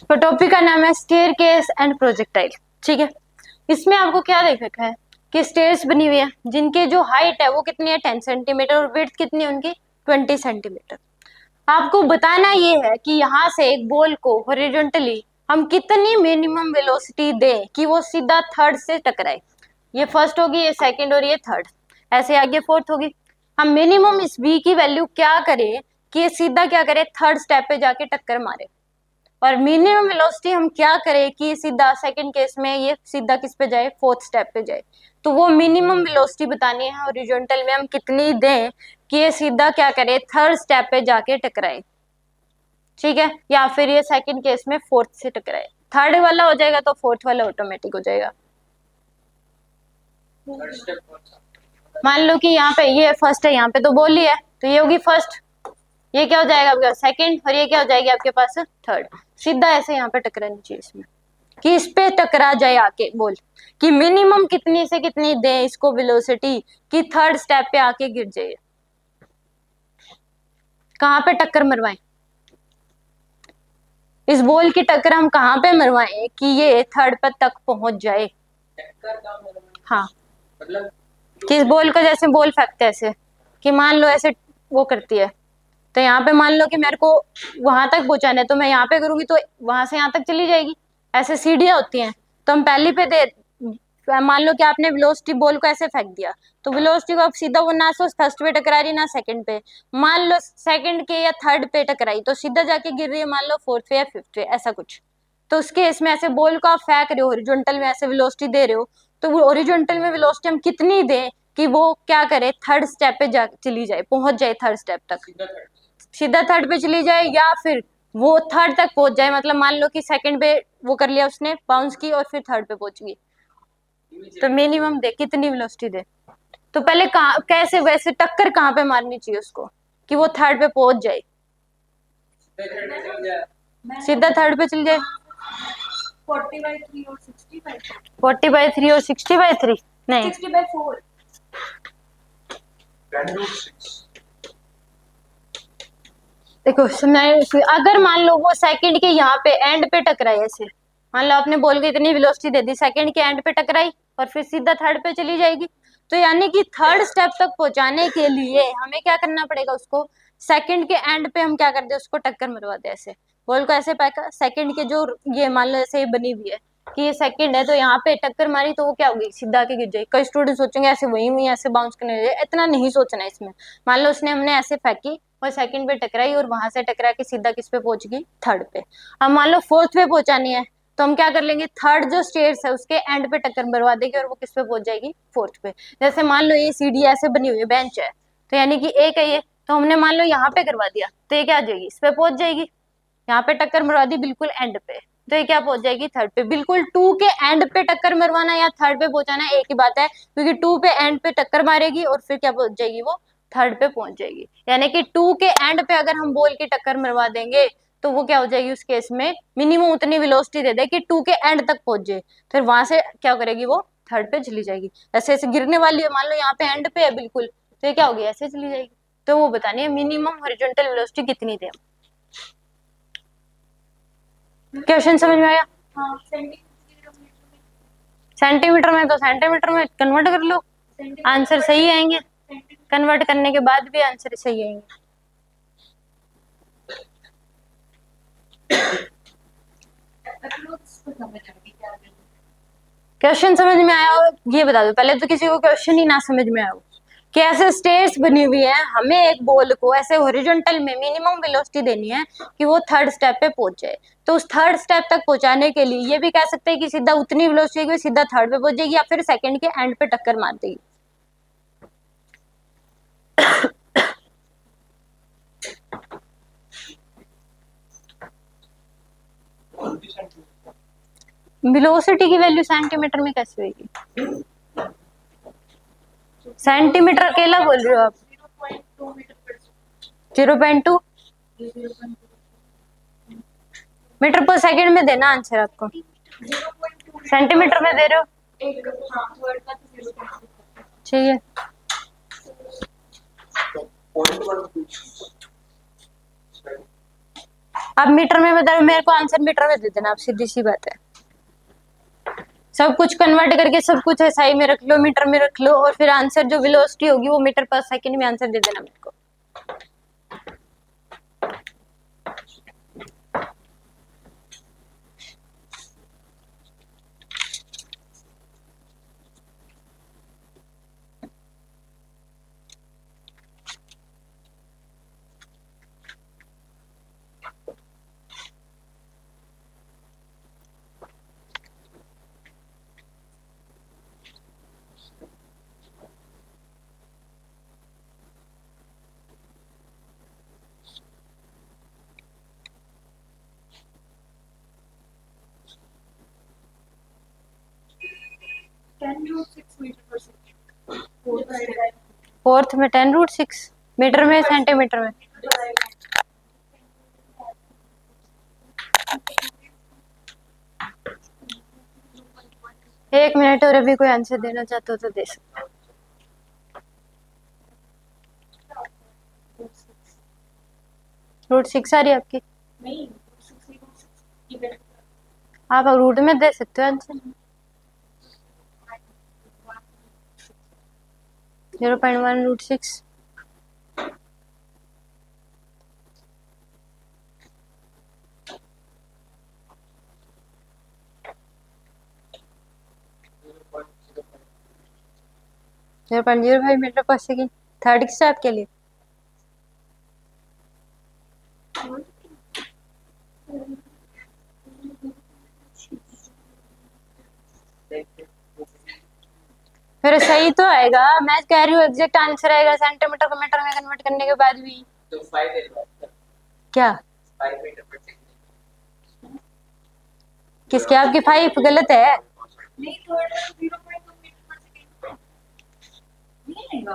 तो टॉपिक का नाम है स्टेयरकेस एंड प्रोजेक्टाइल। ठीक है, इसमें आपको क्या देख रखा है कि स्टेयर्स बनी हुई है जिनके जो हाइट है वो कितनी है 10 सेंटीमीटर और विड्थ कितनी है उनकी 20 सेंटीमीटर। आपको बताना ये है कि यहाँ से एक बॉल को हॉरिजॉन्टली हम कितनी मिनिमम वेलोसिटी दें कि वो सीधा थर्ड से टकराए। ये फर्स्ट होगी, ये सेकंड और ये थर्ड, ऐसे आगे फोर्थ होगी। हम मिनिमम इस v की वैल्यू क्या करें कि ये सीधा क्या करे थर्ड स्टेप पे जाके टक्कर मारे, और मिनिमम वेलोसिटी हम क्या करें कि सीधा सेकंड केस में ये सीधा किस पे जाए फोर्थ स्टेप पे जाए। तो वो मिनिमम वेलोसिटी बतानी है हॉरिजॉन्टल में हम कितनी दें कि ये सीधा क्या करे थर्ड स्टेप पे जाके टकराए। ठीक है, या फिर ये सेकंड केस में फोर्थ से टकराए। थर्ड वाला हो जाएगा तो फोर्थ वाला ऑटोमेटिक हो जाएगा। मान लो कि यहाँ पे ये फर्स्ट है, यहाँ पे तो बॉल ही है तो ये होगी फर्स्ट, ये क्या हो जाएगा आपके पास सेकंड, और ये क्या हो जाएगी आपके पास थर्ड। सीधा ऐसे यहाँ पे टकरानी चाहिए इसमें कि इस पे टकरा जाए आके बोल कि मिनिमम कितनी से कितनी दे इसको वेलोसिटी कि थर्ड स्टेप पे आके गिर जाए। कहाँ पे टक्कर मरवाएं, इस बॉल की टक्कर हम कहाँ पे मरवाएं कि ये थर्ड पे तक पहुंच जाए। हाँ, मतलब किस बॉल को जैसे बॉल फेंकते हैं ऐसे कि मान लो ऐसे वो करती है, तो यहाँ पे मान लो कि मेरे को वहां तक पहुंचाना है तो मैं यहाँ पे करूंगी तो वहां से यहाँ तक चली जाएगी। ऐसे सीढ़ियां होती हैं तो हम पहली पे दे, मान लो कि आपने वेलोसिटी बॉल को ऐसे फेंक दिया तो वेलोसिटी को आप सीधा वो ना सो फर्स्ट पे टकरा रही ना सेकंड पे, मान लो सेकंड के या थर्ड पे टकराई तो सीधा जाके गिर रही है मान लो फोर्थ पे या फिफ्थ पे ऐसा कुछ। तो उसके इसमें ऐसे बॉल को आप फेंक रहे हो हॉरिजॉन्टल में ऐसे वेलोसिटी दे रहे हो, तो वो हॉरिजॉन्टल में वेलोसिटी हम कितनी दें कि वो क्या करे थर्ड स्टेप पे जा चली जाए पहुंच जाए थर्ड स्टेप तक, सीधा थर्ड पे चली जाए या फिर वो थर्ड तक पहुंच जाए। मतलब मान लो कि सेकंड पे वो कर लिया उसने बाउंस की और फिर थर्ड पे पहुंच गई, तो मिनिमम दे कितनी वेलोसिटी दे। तो पहले कहाँ कैसे वैसे टक्कर कहाँ पे मारनी चाहिए उसको कि वो थर्ड पे पहुंच जाए, सीधा थर्ड पे चल जाए। 40/3 और 60/3 40/3 और 60/3 नहीं 60/4 देखो अगर मान लो वो सेकंड के यहाँ पे एंड पे टकराई, ऐसे मान लो आपने बॉल को इतनी वेलोसिटी दे दी सेकंड के एंड पे टकराई और फिर सीधा थर्ड पे चली जाएगी, तो यानी कि थर्ड स्टेप तक पहुंचाने के लिए हमें क्या करना पड़ेगा उसको सेकंड के एंड पे हम क्या कर दे उसको टक्कर मरवा दे, ऐसे बॉल को ऐसे पैका सेकंड के जो ये मान लो ऐसे बनी हुई है कि ये सेकंड है तो यहाँ पे टक्कर मारी तो वो क्या होगी सीधा के गिर जाएगी। कई स्टूडेंट सोचेंगे ऐसे वही हुई ऐसे बाउंस करने लगे, इतना नहीं सोचना इसमें। मान लो उसने हमने ऐसे फेंकी और सेकंड पे टकराई और वहां से टकरा के सीधा किस पे पहुंच गई थर्ड पे। अब मान लो फोर्थ पे पहुंचानी है तो हम क्या कर लेंगे थर्ड जो स्टेयर्स है उसके एंड पे टक्कर मरवा देंगे और वो किस पे पहुंच जाएगी फोर्थ पे। जैसे मान लो ये सीढ़ी ऐसे बनी हुई है बेंच है तो यानी कि एक है ये, तो हमने मान लो यहाँ पे करवा दिया तो ये क्या आ जाएगी इस पे पहुंच जाएगी, यहाँ पे टक्कर मरवा दी बिल्कुल एंड पे तो ये क्या पहुंच जाएगी थर्ड पे। बिल्कुल टू के एंड पे टक्कर मरवाना या थर्ड पे पहुंचाना एक ही बात है, क्योंकि टू पे एंड पे टक्कर मारेगी और फिर क्या पहुंच जाएगी वो थर्ड पे पहुंच जाएगी। यानी कि टू के एंड पे अगर हम बॉल की टक्कर मरवा देंगे तो वो क्या हो जाएगी उस केस में मिनिमम उतनी वेलोसिटी दे दे कि टू के एंड तक पहुंच जाए, फिर वहां से क्या करेगी वो थर्ड पे चली जाएगी। ऐसे ऐसे गिरने वाली है मान लो यहाँ पे एंड पे है बिल्कुल तो ये क्या होगी ऐसे चली जाएगी। तो वो बतानी है मिनिमम हॉरिजॉन्टल वेलोसिटी कितनी दे। क्वेश्चन समझ में आया? हाँ सेंटीमीटर में तो सेंटीमीटर में कन्वर्ट कर लो, आंसर सही आएंगे, कन्वर्ट करने के बाद भी आंसर सही आएंगे। क्वेश्चन समझ में आया हो ये बता दो पहले, तो किसी को क्वेश्चन ही ना समझ में आया हो कि ऐसे स्टेयर्स बनी हुई है हमें एक बॉल को ऐसे हॉरिजॉन्टल में मिनिमम वेलोसिटी देनी है कि वो थर्ड स्टेप पे पहुंच जाए। तो उस थर्ड स्टेप तक पहुंचाने के लिए ये भी कह सकते हैं कि सीधा उतनी वेलोसिटी कि सीधा थर्ड पे पहुंच जाएगी या फिर सेकंड के एंड पे टक्कर मार देगी। वेलोसिटी की वैल्यू सेंटीमीटर में कैसे होगी? सेंटीमीटर अकेला बोल रहे हो आप? 0.2 मीटर पर सेकंड में देना आंसर आपको, सेंटीमीटर में दे रहे हो? ठीक है, आप मीटर में बताओ, मेरे को आंसर मीटर में दे देना आप, सीधी सी बात है। सब कुछ कन्वर्ट करके सब कुछ एसआई में रख लो, मीटर में रख लो, और फिर आंसर जो वेलोसिटी होगी वो मीटर पर सेकंड में आंसर दे देना मेरे को। फोर्थ में 10√6 मीटर में सेंटीमीटर में। एक मिनट, और अभी कोई आंसर देना चाहते हो तो दे सकते हो। √6 आ रही है आपकी? नहीं, आप रूट में दे सकते हो आंसर। 0.1√6। जीरो पॉइंट 0.05 मीटर पर सेकेंड। थर्ड किस आपके लिए? फिर सही तो आएगा, मैं कह रही हूँ एग्जैक्ट आंसर आएगा सेंटीमीटर को मीटर में कन्वर्ट करने के बाद भी। तो 5 क्या 5 मीटर पर सेकंड। किसके? आपकी 5 गलत है। नहीं, थर्ड 0.2 मीटर पर सेकंड नहीं आएगा।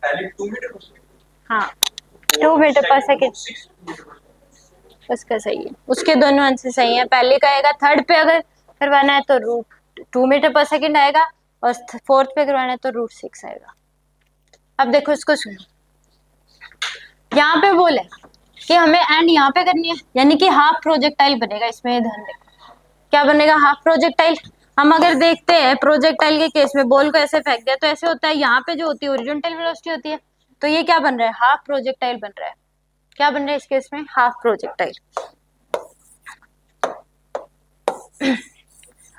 पहले 2 मीटर पर सेकंड। हाँ, 2 मीटर पर सेकेंड उसका सही है। उसके दोनों आंसर सही है। पहले का आएगा, थर्ड पे अगर करवाना है तो √2 मीटर पर सेकेंड आएगा, और फोर्थ पे करवाना है तो √6 आएगा। अब देखो इसको सुनो, यहाँ पे बोला है कि हमें एंड यहाँ पे करनी है, यानी कि हाफ प्रोजेक्टाइल बनेगा। इसमें ध्यान देखो क्या बनेगा, हाफ प्रोजेक्टाइल। हम अगर देखते हैं प्रोजेक्टाइल के केस में, बॉल को ऐसे फेंक दिया तो ऐसे होता है, यहाँ पे जो होती है ओरिजेंटल वेलोसिटी होती है, तो ये क्या बन रहा है, हाफ प्रोजेक्टाइल बन रहा है। क्या बन रहा है इस केस में, हाफ प्रोजेक्टाइल।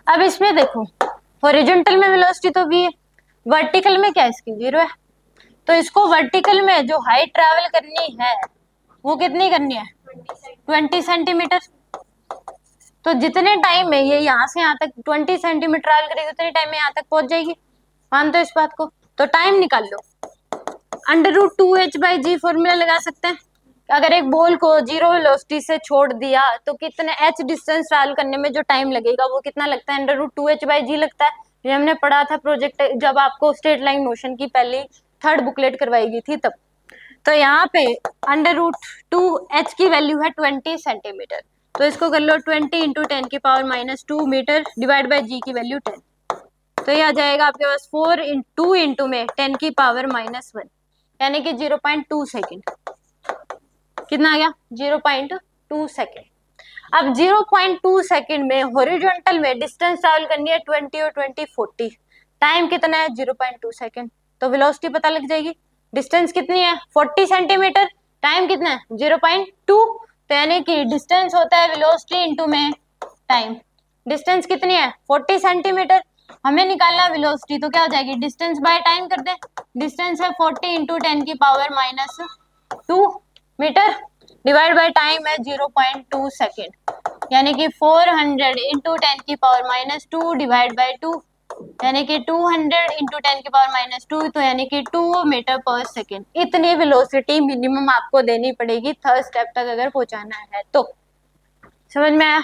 अब इसमें देखो, हॉरिजॉन्टल में वेलोसिटी तो v है, वर्टिकल में क्या इसकी 0 है, तो इसको वर्टिकल में जो हाइट ट्रैवल करनी है वो कितनी करनी है, 20 सेंटीमीटर। तो जितने टाइम में ये यहाँ से यहाँ तक 20 सेंटीमीटर ट्रैवल करेगी, उतने टाइम में यहाँ तक पहुंच जाएगी। मानते हो इस बात को? तो टाइम निकाल लो, √2h/g फॉर्मूला लगा सकते हैं। अगर एक बॉल को 0 वेलोसिटी से छोड़ दिया तो कितने h डिस्टेंस ट्रैवल करने में जो टाइम लगेगा वो कितना लगता है, √2h/g लगता है। ये हमने पढ़ा था प्रोजेक्ट, जब आपको स्ट्रेट लाइन मोशन की पहली थर्ड बुकलेट करवाई गई थी तब। तो यहाँ पे √2h की वैल्यू है 20 सेंटीमीटर, तो इसको कर लो 20 × 10⁻² मीटर डिवाइड बाई g की वैल्यू 10। तो ये आ जाएगा आपके पास 2 इंटू में 10⁻⁻1, यानी कि 0.2 सेकेंड। कितना आ गया, 0.2 सेकेंड। अब 0.2 सेकेंड में हॉरिजॉन्टल में डिस्टेंस ट्रैवल करनी है 20 और 20 40, टाइम कितना है 0.2 सेकेंड, तो वेलोसिटी पता लग जाएगी। डिस्टेंस कितनी है 40 सेंटीमीटर, टाइम कितना है 0.2, तो यानी कि डिस्टेंस होता है वेलोसिटी इंटू में टाइम। डिस्टेंस कितनी है 40 सेंटीमीटर, हमें निकालना वेलोसिटी, तो क्या हो जाएगी, डिस्टेंस बाय टाइम कर दे। डिस्टेंस है 40 × 10⁻² मीटर डिवाइड बाय टाइम है 0.2 सेकेंड, यानी कि 400 × 10⁻² डिवाइड बाय 2, यानी कि 200 × 10⁻², तो यानी कि 2 मीटर पर सेकेंड। इतनी वेलोसिटी मिनिमम आपको देनी पड़ेगी थर्ड स्टेप तक अगर पहुंचाना है तो। समझ में आया?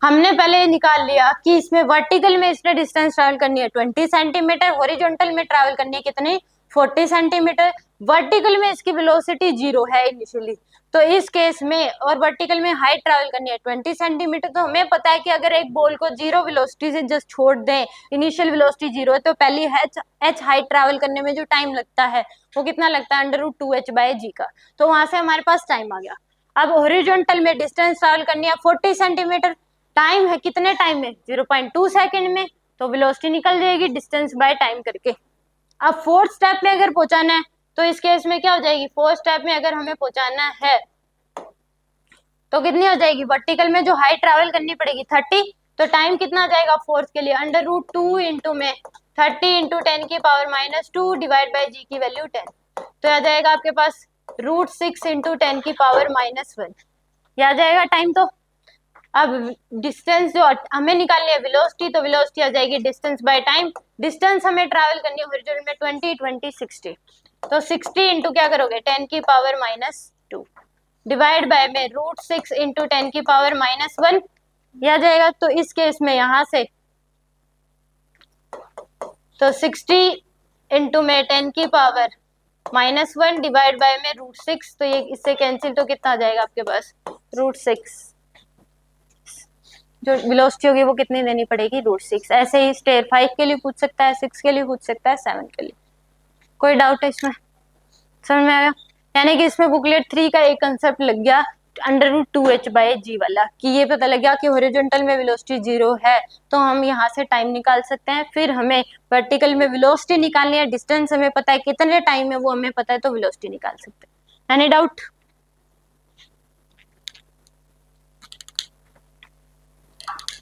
हमने पहले निकाल लिया कि इसमें वर्टिकल में इसने डिस्टेंस ट्रैवल करनी है 20 सेंटीमीटर, हॉरिजॉन्टल में ट्रैवल करनी है कितनी 40 सेंटीमीटर। वर्टिकल में इसकी वेलोसिटी 0 है इनिशियली, तो इस केस में, और वर्टिकल में हाइट ट्रैवल करनी है 20 सेंटीमीटर, तो हमें पता है कि अगर एक बॉल को 0 वेलोसिटी से जस्ट छोड़ दें, इनिशियल वेलोसिटी 0 है, तो पहली h हाइट ट्रैवल करने में जो टाइम लगता है वो कितना लगता है, √2h/g का। तो वहां से हमारे पास टाइम आ गया। अब हॉरिजॉन्टल में डिस्टेंस ट्रैवल करनी है 40 सेंटीमीटर, टाइम है कितने टाइम में, 0.2 सेकेंड में, तो वेलोसिटी निकल जाएगी डिस्टेंस बाय टाइम करके। अब फोर्थ स्टेप में अगर पहुंचाना है तो इस केस में क्या हो जाएगी, फोर्थ स्टेप में अगर हमें पहुंचाना है तो कितनी हो जाएगी, वर्टिकल में जो हाइट ट्रैवल करनी पड़ेगी 30, तो टाइम कितना आ जाएगा फोर्थ के लिए, √2 इंटू में 30 इंटू 10⁻⁻2 डिवाइड बाई जी की वैल्यू 10, तो आ जाएगा आपके पास √6 इंटू 10⁻⁻1, ये आ जाएगा टाइम। तो अब डिस्टेंस जो हमें निकालनी है वेलोसिटी, तो वेलोसिटी आ जाएगी डिस्टेंस बाय टाइम। डिस्टेंस हमें ट्रैवल करनी है हॉरिजॉन्टल में 20 20 60, तो 60 इंटू क्या करोगे 10⁻⁻2 डिवाइड बाय में √6 इंटू 10⁻⁻1, ये आ जाएगा। तो इस केस में यहाँ से तो 60 इंटू में 10⁻⁻1 डिवाइड बाय में √6, तो ये इससे कैंसिल, तो कितना आ जाएगा आपके पास √6, जो वेलोसिटी होगी वो कितनी देनी पड़ेगी √6। ऐसे ही स्टेयर 5 के लिए पूछ सकता है, 6 के लिए पूछ सकता है, 7 के लिए। कोई डाउट है इसमें, समझ में आया? यानी कि इसमें बुकलेट 3 का एक कंसेप्ट लग गया √2h/g वाला, कि ये पता लग गया कि हॉरिजॉन्टल में वेलोसिटी 0 है तो हम यहाँ से टाइम निकाल सकते हैं। फिर हमें वर्टिकल में वेलोसिटी निकालनी है, डिस्टेंस हमें पता है कितने टाइम में वो हमें पता है, तो वेलोसिटी निकाल सकते हैं। Any doubt?